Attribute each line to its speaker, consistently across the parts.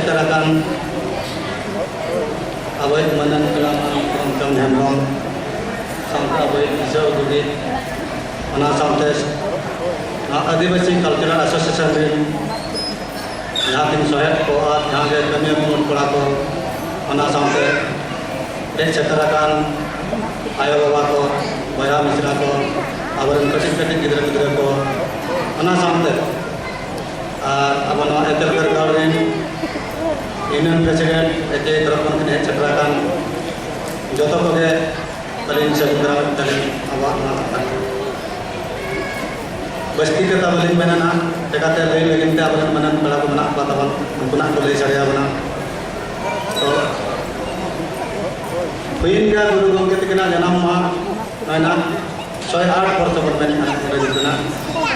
Speaker 1: setarakan awet manan kelaman Kang Hemrong sampai awet Isau Dugit mana sampai Adivasi Cultural Association rin यहाँ तीन सोहेब को आज यहाँ के कमी मुंड पड़ा को mana sampai setarakan ayo bawa ko bayar misra ko abaran kecil-kecil gidra-gidra ko mana sampai abang etel kerjaan Union President ete terapkan kene setarakan joto ko ge paling segera paling awak nak basti kata paling menana dekate lay lagin te abang manan pala ko nak patawan punak ko lay sariya bana तो Puinga Guru Gongke Tikina Janam Ma Naina Soy Art Portaban Meni Rajituna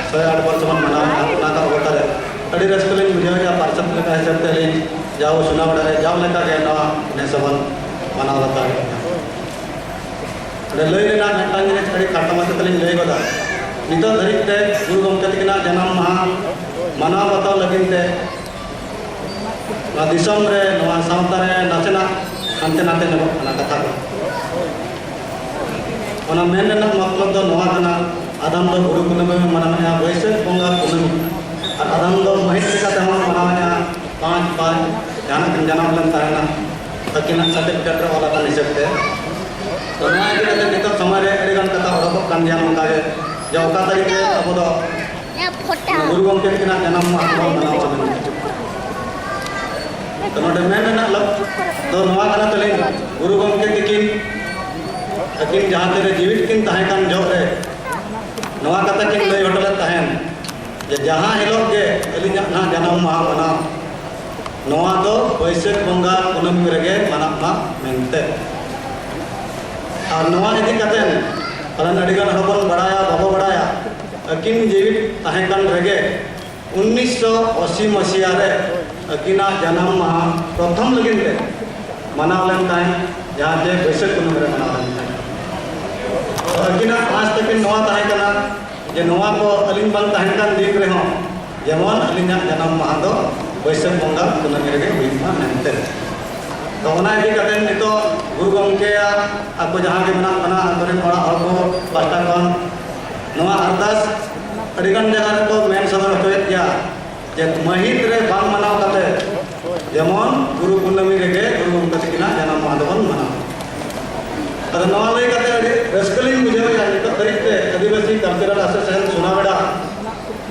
Speaker 1: Soy Art Portaban Mana Naka Otare Adi Raskulin Mujaya Parsat Leka Hesaptelin Jau Sunawada Jau Leka Gena Nesavan Mana Vatare Ada Lay Lena Netang ini Adi Kartamatatalin Lay Goda Nito Dharik Te Guru Gongke Tikina Janam Ma Mana Vatau Lagin Te दिसम रे नवा सावता रे नाचना अंते नाते no ना कथा को ओना मेन ना मतलब दो नवा कना आदम दो गुरु कुनमे मनाया वैसे बोंगा कुनमी और आदम दो महित का तमा मनाया 5 जाना जन्म लन ताना तकिना सर्टिफिकेट वाला का निसबते तो नवा के नितो समारे एडिगन कथा ओरको कांदिया मंगागे जो का तरीके अब दो गुरु गंके किना जन्म महा मनाओ तो नोडे मेन ना लब तो नवा कना तले गुरु गंके तिकिन अकिन जहां तेरे जीवित किन ताहे कान जो रे नवा कथा किन लय होटल ताहेन जे जहां हिलोग के अलिना ना जन्म महा मना नवा दो वैसे बंगा कुनमी रेगे मनामा मेनते और नवा यदि कतेन पलन अडिगन हबन बड़ाया बाबो बड़ाया अकिन जीवित ताहे कान रेगे 1980 मसीहा रे अकिना जन्म महा प्रथम लगिन ते मनाव लेन ताहे जहां जे वैसे कुनमी रे मनाव लेन ताहे अकिना आज तक नवा ताहे कना जे नवा को अलिन बन ताहे कान दिन रे हो जेमन अलिना जन्म महा दो वैसे बंगा कुनमी रेगे हुइमा मेनते तो ओना इदी कतेन नितो गुरु गंके आपको जहां के मना बना तोरे बड़ा हको पास्ता कन नवा अरदास अडिगन जगह रे को मेन सदर होयत या जे महित रे बांग मनाव कते जेमन गुरु कुनमी रेगे गुरु गंके तिकिना जन्म महा दोबन मनाव अद नवा लई कते अडी रसकलिन बुझाव या नितो तरीते आदिवासी कल्चरल एसोसिएशन सुनावेडा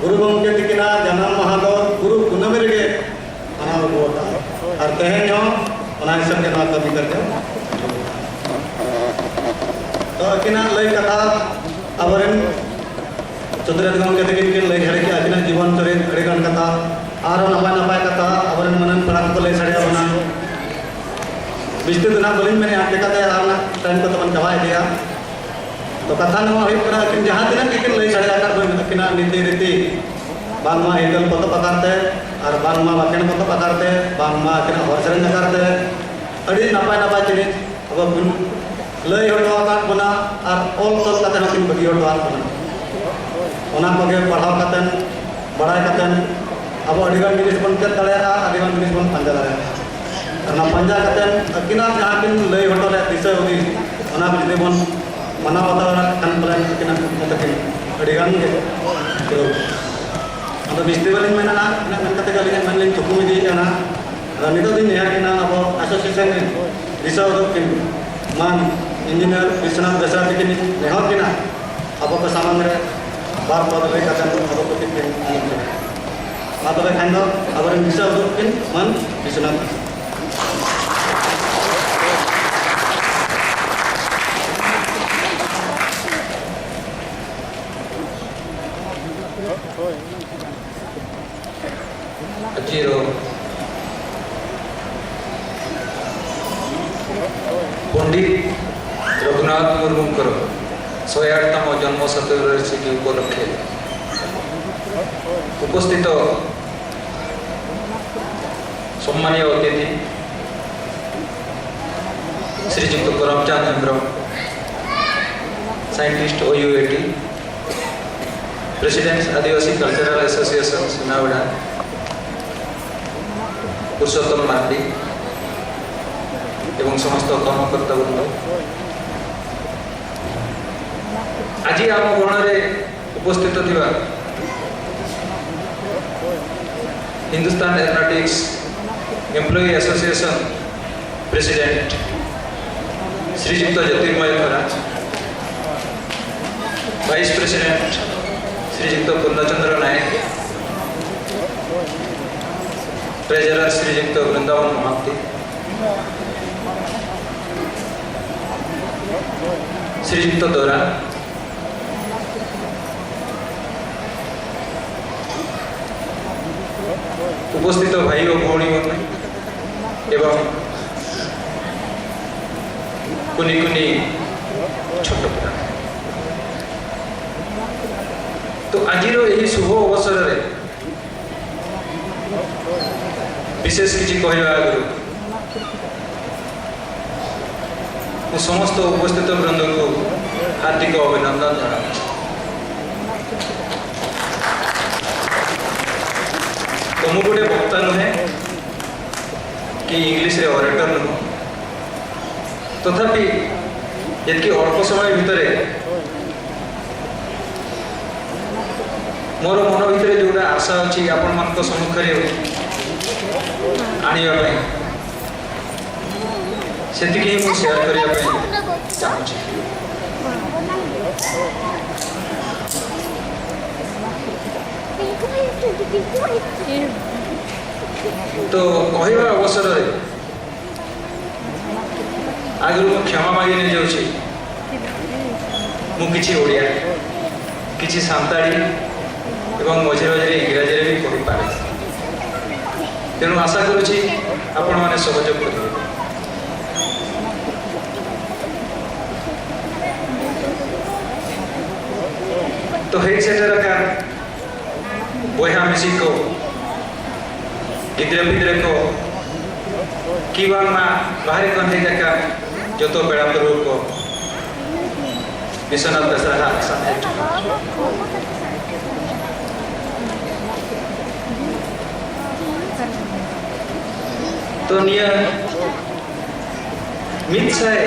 Speaker 1: गुरु गंके तिकिना जन्म महा दो गुरु कुनमी रेगे मनाव बोटा और तेहेन हो ओना हिसाब के नाम कमी करते तो अकिना लई कथा अबरन चतुर्थ गंके तिकिन के लई झड़े के अकिना जीवन चरित अड़ेगन कथा आरो नपाय नपाय कथा अबरन मनन पड़ा को लई सड़िया बना बिस्ते दिना बलिन मैंने आके कथा आना टाइम को तमन चबाय दिया तो कथा नवा होई पड़ा कि जहां दिन के लई सड़िया का कोई अकिना नीति रीति बांगमा हिगल पतो पकारते और बांगमा बाकेन पतो पकारते बांगमा अकिना हरसरन करते अड़ी नपाय नपाय चिनी अब लई होटवा का बना और ऑल तल कते नकिन बगी होटवा बना ओना कोगे पढ़ाव कतन बड़ाय कतन अब अडिगन जिनिस बन चेक दाड़ेया अडिगन जिनिस बन पंजा दाड़ेया और ना पंजा कतन अकिना जहां किन लई होटले दिशा उदी ओना बिदे बन मना बतावना कन प्लान किना तकिन अडिगन के तो अब बिस्ते वाली मेना ना कते गाली मन लेन चुकुम दी जाना और नितो दिन या किना अब एसोसिएशन दिशा उदो किन मान इंजीनियर विश्वनाथ बेसरा किन नेहो किना अब को सामान रे बार बार ले का अब को किन बात बे खान दो अब दिशा उदो किन मान विश्वनाथ
Speaker 2: अजीरो पंडित रघुनाथ मुर्मूकर 108तम जन्म शतवार्षिकी उपलक्षे उपस्थित सम्मानीय अतिथि Srijukta Karamchand Hembram scientist OUAT president Adivasi cultural association Sunabeda Purushottam Mardi एवं समस्त कर्मकर्ता वृंद आज आम गण उपस्थित थिबा Hindustan aeronautics employee association president Srijukta Jyotirmay Khara, vice president Srijukta Purnachandra Nayak, treasurer Srijukta Brindaban Mahanty, Srijukta Dora, उपस्थित भाई और भौणी एवं कुनी कुनी छोट पिला, तो आज यही शुभ अवसर रे विशेष किसी कहवा आगु मु समस्त उपस्थित वृंद को हार्दिक अभिनंदन जना। तो मु गोटे वक्ता नुहे कि इंग्लिश रे ऑरेटर नुह, तथापि ये अल्प समय भितर मोर मन भितर जोटा आशा अच्छी आपण मान सम्मुखें आने से मुझे सेयार करने चाहूँगी। तो कहवा अवसर आगे मु क्षमा मागे नहीं जाऊँगी, मु किछि ओडिया किछि सांताली एवं मझे मझे इंग्राजी भी पढ़ी पारे, तेणु आशा करुँची आपण मैंने सहयोग करेंगे। तो हे सेटर का बया मिसी को गिद्रे पिद्रे को कि बांगना बाहर कन हे का जो तो बेड़ा प्रभु को विश्वनाथ दशहरा सामने तो निया मित्साय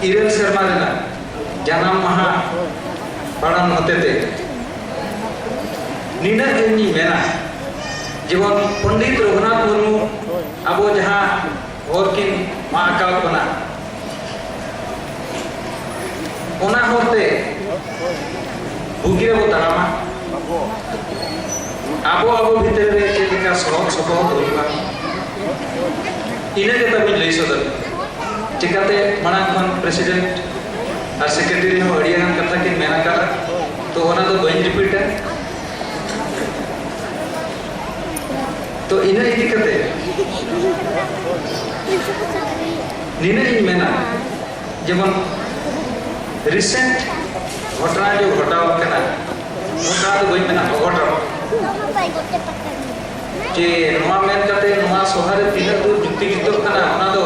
Speaker 2: इरल शर्मा रेना जन्म महा पालन होते थे नीना एनी मेना जीवन पंडित रघुनाथ मुर्मू अब जहाँ और किन माँ का बना ओना होते भूगी वो तारामा आबो आबो भीतर रे चेलिका सहग सपहत होइबा इने के तब लई सदर चिकाते मांग खन प्रेसिडेंट और सेक्रेटरी हो अड़िया कथा कि मेना का तो ओना तो बइन रिपीट है। तो इने इदी कते निने इन मेना जेमन रिसेंट घटना जो घटाव कना घटना तो बइन मेना घटना जे नवा मेन करते नवा सोहारे तीन दूर जुक्ति गितो कना ओना दो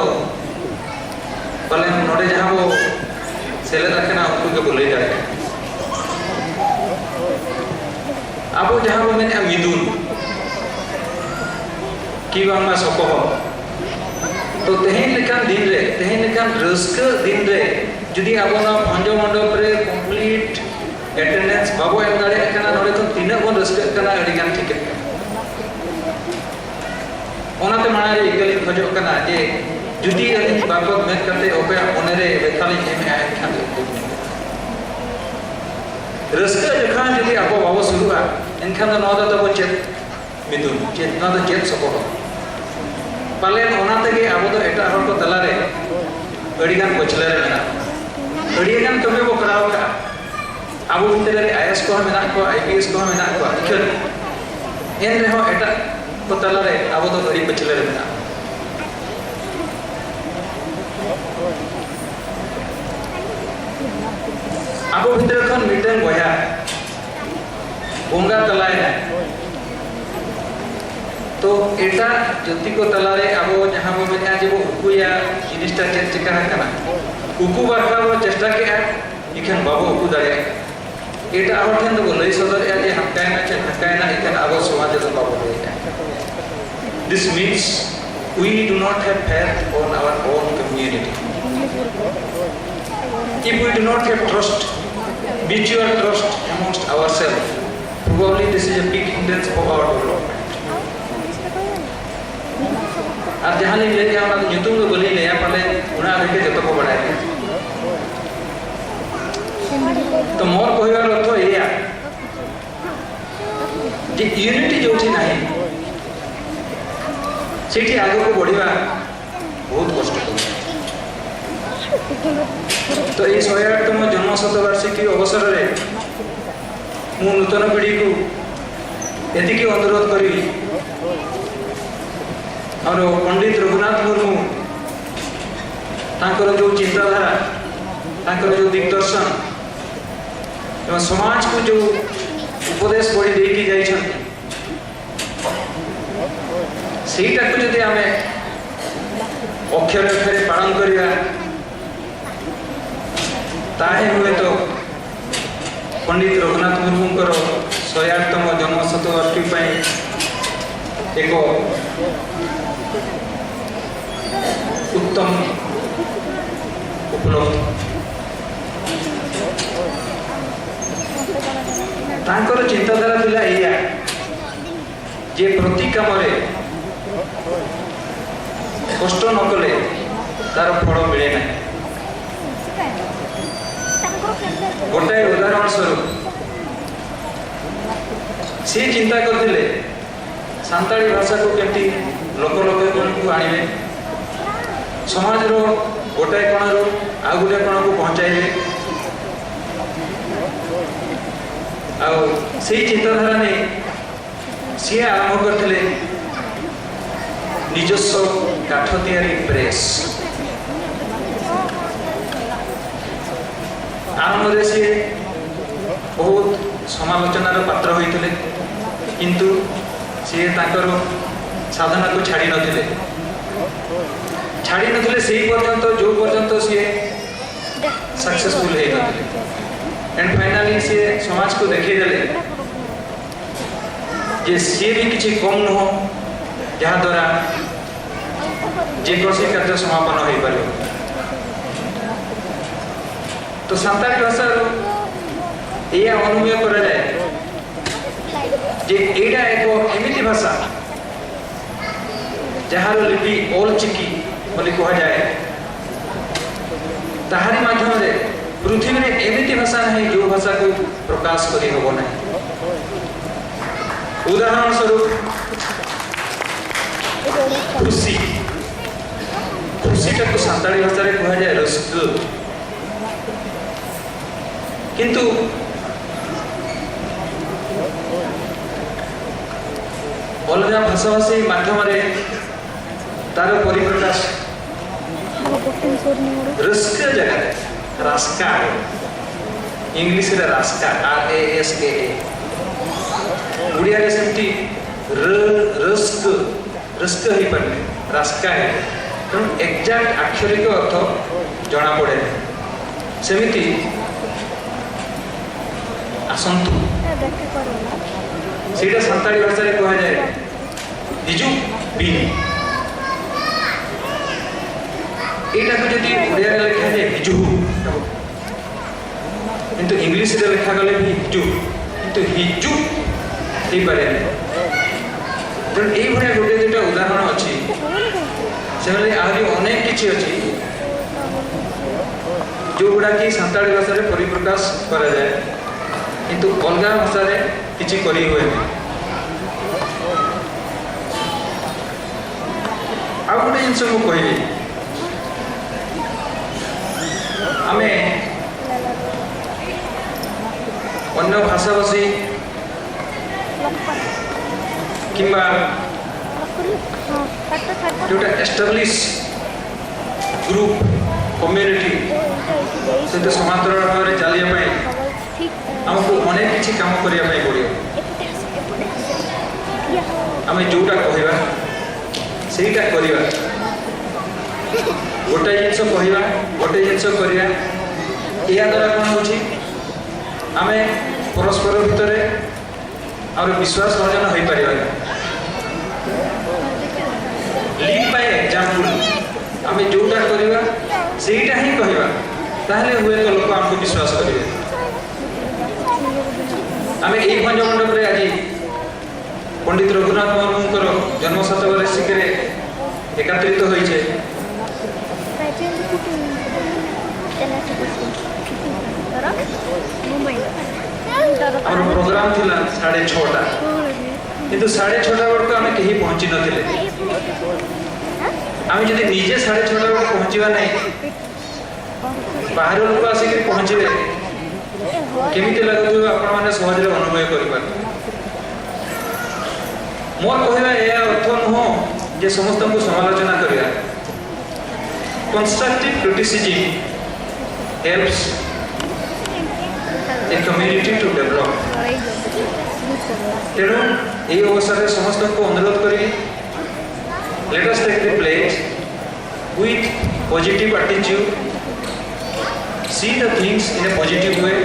Speaker 2: भले नोडे जहां वो सेले रखना उनको के बोले जाए अब जहां वो मैंने मिदुन की बांगा सको तो तेहेन लेकान दिन रे तेहेन लेकान रस्क दिन रे जुदी आबोना भंजो मंडप रे कंप्लीट अटेंडेंस बाबू एम दाड़े कना नोडे तो तीन बन रस्क कना अड़ी गान ठीक है ओनाते माना रे इकली खजो कना जे जुदी अली बाबत में करते ओपे ओनेरे बेथाली एम आए खान रस्क जखान जुदी आबो बाबू शुरुआ एनखान नोदा तो चेत मिदुन चेत ना तो चेत सको पाले ओनाते के आबो तो एटा हर को तला रे अड़ी गान पछले रे मेना अड़ी गान तबे बो कराव का आबो भीतर रे आईएएस को मेना को आईपीएस को मेना को इखन एन रे हो एटा को तला रे आबो तो अड़ी पछले रे मेना आबो भीतर खन मिटन बया बोंगा तलाय तो एटा जति को तलारे आबो जहां बो मेना जे बो उकुया जिनिसटा चेक चिका कना उकु बारका बो चेष्टा के इखन बाबो उकु दाड़े এটা আবার কিন্তু লই সদর এ যে হাকায় না এখানে আবার সমাজে তো পাবো This means we do not have faith on our own community. If we do not have trust, mutual trust amongst ourselves, probably this is a big hindrance for our development. আর जहाँ ले गया हमारा यूट्यूब में बोली ले पाले उन्हें आगे के जतो को बढ़ाए तो मोर कहबार अर्थ एया जे यूनिटी जोठी नाही सेठी आगे को बढ़िबा बहुत कष्ट तो ये 108तम जन्म शतवार्षिकी अवसर रे मु नूतन पीढ़ी को एतिकी अनुरोध करी और पंडित रघुनाथ मुर्मू तांकर जो चिंताधारा तांकर जो दिग्दर्शन एवं समाज को जो उपदेश बड़ी देकी जाइछन्ति सेटा को जदि आमे अक्षर अक्षरे पालन करिया ताहे हुए तो पंडित रघुनाथ मुर्मूंकर 108तम जन्म शतवार्षिकी पई एक उत्तम उपलब्धि तांकर चिंताधारा थिला एया जे प्रति कामरे कष्ट न कले तार फल मिले ना गोटे उदाहरण स्वरूप से चिंता करथिले सांताली भाषा को केमती लोक को आनिबे समाज रो गोटे कोण रो आ गोटे कोण को पहुंचाइबे आ से चिंताधारा ने सी आरंभ करथिले निजस्व काठ तैयारी प्रेस आरंभ से बहुत समालोचनार पात्र होइथिले किंतु सी ताकर साधना को छाड़ी नथिले से पर्यंत जो पर्यंत सी सक्सेसफुल है एंड फाइनली सी समाज को देखी देले जे सी भी किसी कम नुह जहाँ द्वारा जेकोसी कार्य समापन हो पारे तो सांताली भाषा यह अनुभव करा जाए जे एडा एक एमिति भाषा जहाँ लिपि ओल चिकी बोली कह जाए ताहारी माध्यम रे पृथ्वी में एमिति भाषा नहीं जो भाषा को प्रकाश करी होबो नहीं उदाहरण स्वरूप खुशी खुशीटा को सांताली भाषा रे कह जाए रस्क किंतु अलग भाषाभाषी माध्यम रे तार परिप्रकाश रस्क जगह रास्का इंग्लिश रे रास्का RASKA उड़िया रे सेमती रस्क रस्क ही पड़े रास्का है तो एग्जैक्ट अक्षरिक अर्थ जना पड़े सेमिति आसंतु सीटा सांताली भाषा रे कहा जाए हिजु बिन एटा को जदि उड़िया रे लिखा जाए हिजु किंतु इंग्लिश रे लिखा गले भी हिजु किंतु हिजु हे पारे तो एई भलिया गोटे दुटा उदाहरण अछि सेमले आहुरी अनेक किछि अछि जो गुडा की सांताली भाषा रे परिप्रकाश करा जाए किंतु अलगा भाषा रे किछि करी हुए आ गोटे जिनस मु कहबी आमे अन्य भाषाभाषी किंबा जोटा एस्टाब्लिश ग्रुप कम्युनिटी सहित समांतर भाव में चलिया आमको अनेक किसी काम करिया पड़ो आम जोटा कहवा सेटा करवा गोटे जिनस कहवा गोटे जिनस करवा या द्वारा कौन हो आम परस्पर भितर और विश्वास भंजन हो पार लीड बाय एग्जांपल आम जोटा करवा सेटा ही कहवा ताहले हुए तो लोक आमको विश्वास करेंगे। आम यही भंज मंडप आज पंडित रघुनाथ मुर्मूर जन्म शतवार्षिक एकत्रित होइछे। आम प्रोग्राम थिला 6:30 किंतु 6:30 बेलू आम कहीं पहुँची नथिले। आम जब निजे 6:30 बेलू पहुँचवा नहीं बाहर लोक आसिक पहुँचे केमी लगुव आपने सहज अनुभव कर मोर कहवा यह अर्थ नुह जे समस्त को समालोचना करिया। Constructive criticism helps a community to develop. तेणु यही अवसर में समस्त को अनुरोध करी let us take the place with positive attitude, see the things in a positive way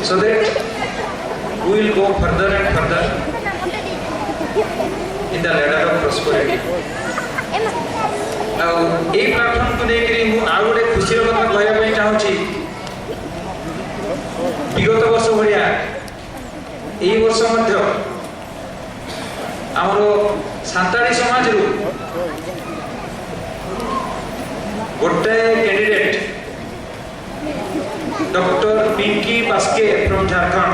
Speaker 2: so that we will go further and further in the ladder of prosperity. A platform को लेकर मु आ गोटे खुशी कथा कहवा चाहूँगी। विगत वर्ष भाया यही वर्ष आमर सांताली समाज गोटे candidate doctor Pinki Baske from Jharkhand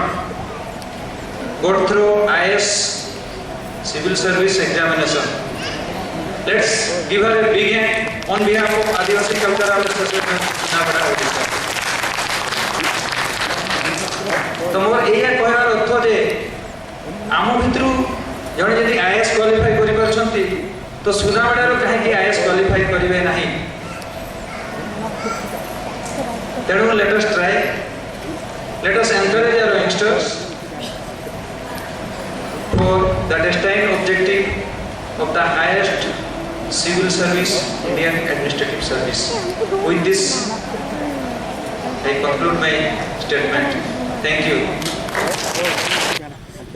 Speaker 2: got through IAS civil service examination. Let's give her a big hand on behalf of Adivasi Cultural Association Nagada Odisha. तो मोर यह कहवार अर्थ जे आम भितर जड़े जब IAS क्वालिफाई कर तो सुनाबेड़ार कहीं IAS क्वालिफाई करेंगे ना। तेणु let us try, let us encourage our youngsters for the destined objective of the highest civil service, Indian administrative service. With this, I conclude my statement. Thank you.